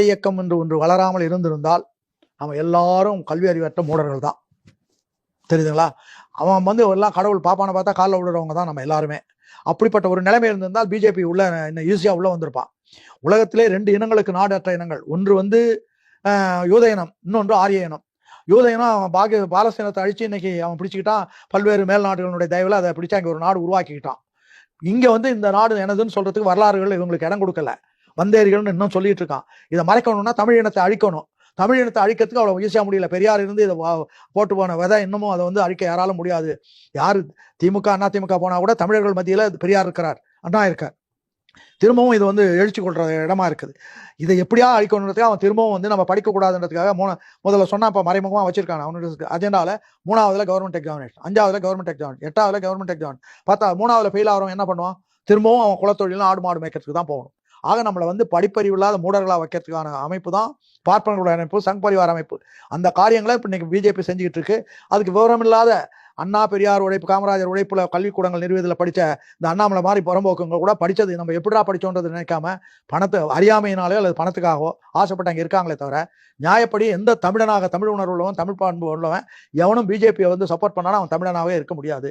இயக்கம் என்று ஒன்று வளராமல் இருந்திருந்தால் அவன் எல்லாரும் கல்வி அறிவற்ற மூடர்கள் தான். தெரியுதுங்களா? அவன் வந்து எல்லாம் கடவுள் பாப்பானை பார்த்தா காலில் விடுறவங்க தான் நம்ம எல்லாருமே. அப்படிப்பட்ட ஒரு நிலைமை இருந்திருந்தால் பிஜேபி உள்ள இன்னும் ஈஸியா உள்ள வந்திருப்பான். உலகத்திலே 2 இனங்களுக்கு நாடற்ற இனங்கள். ஒன்று வந்து யூத இனம், இன்னொன்று ஆரிய இனம். யூத இனம் அவன் பாலஸ்தீனத்தை அழிச்சு இன்னைக்கு அவன் பிடிச்சிக்கிட்டான். பல்வேறு மேல் நாடுகளுடைய தயவுல அதை பிடிச்சா இங்க ஒரு நாடு உருவாக்கிக்கிட்டான். இங்க வந்து இந்த நாடு எனதுன்னு சொல்றதுக்கு வரலாறுகள் இவங்களுக்கு இடம் கொடுக்கல. வந்தேரிகள்னு இன்னும் சொல்லிட்டு இருக்கான். இதை மறைக்கணும்னா தமிழ் இனத்தை அழிக்கணும். தமிழ் இனத்தை அழிக்கிறதுக்கு அவ்வளவு ஈஸியா முடியல. பெரியார் இருந்து இதை போட்டு போன விதை இன்னமும் அதை வந்து அழிக்க யாராலும் முடியாது. யாரு திமுக அண்ணா திமுக போனா கூட தமிழர்கள் மத்தியில பெரியார் இருக்கிறார், அண்ணா இருக்கார். திரும்பவும் இது வந்து எழுச்சி கொள்ற இடமா இருக்குது. இதை எப்படியா அழிக்கணுன்றதுக்கு அவன் திரும்பவும் வந்து நம்ம படிக்கக்கூடாதுன்றதுக்காக முதல்ல சொன்னா இப்ப மறைமுகமா வச்சிருக்காங்க. அவனுடைய அஜெண்டால 3ஆவதுல கவர்மெண்ட் எக்ஸாமினேஷன், 5ஆவதுல கவர்மெண்ட் எக்ஸாமினேஷன், 8ஆவதுல கவர்மெண்ட் எக்ஸாமினேஷன், 3ஆவதுல ஃபெயில் ஆகிறவன் என்ன பண்ணுவான்? திரும்பவும் அவன் குலத்தொழிலும் ஆடு மாடு மேய்க்கிறதுக்கு தான் போகணும். ஆக நம்மளை வந்து படிப்பறிவு இல்லாத மூடர்களா வைக்கிறதுக்கான அமைப்பு தான் பார்ப்பனர்களுடைய அமைப்பு, சங் பரிவார அமைப்பு. அந்த காரியங்களை இப்ப இன்னைக்கு பிஜேபி செஞ்சுக்கிட்டு இருக்கு. அதுக்கு விவரம் இல்லாத அண்ணா பெரியார் உழைப்பு, காமராஜர் உழைப்புல கல்விக்கூடங்கள் நிறுவியதில் படிச்ச இந்த அண்ணாமலை மாதிரி புறம்போக்குங்க கூட படிச்சது நம்ம எப்படிடா படிச்சோன்றது நினைக்காம பணத்தை அறியாமையினாலே அல்லது பணத்துக்காகவோ ஆசைப்பட்டு அங்கே இருக்காங்களே தவிர, நியாயப்படி எந்த தமிழனாக தமிழ் உணர்வு உள்ளவன் தமிழ் பண்பு உள்ளவன் எவனும் பிஜேபியை வந்து சப்போர்ட் பண்ணாலும் அவன் தமிழனாகவே இருக்க முடியாது.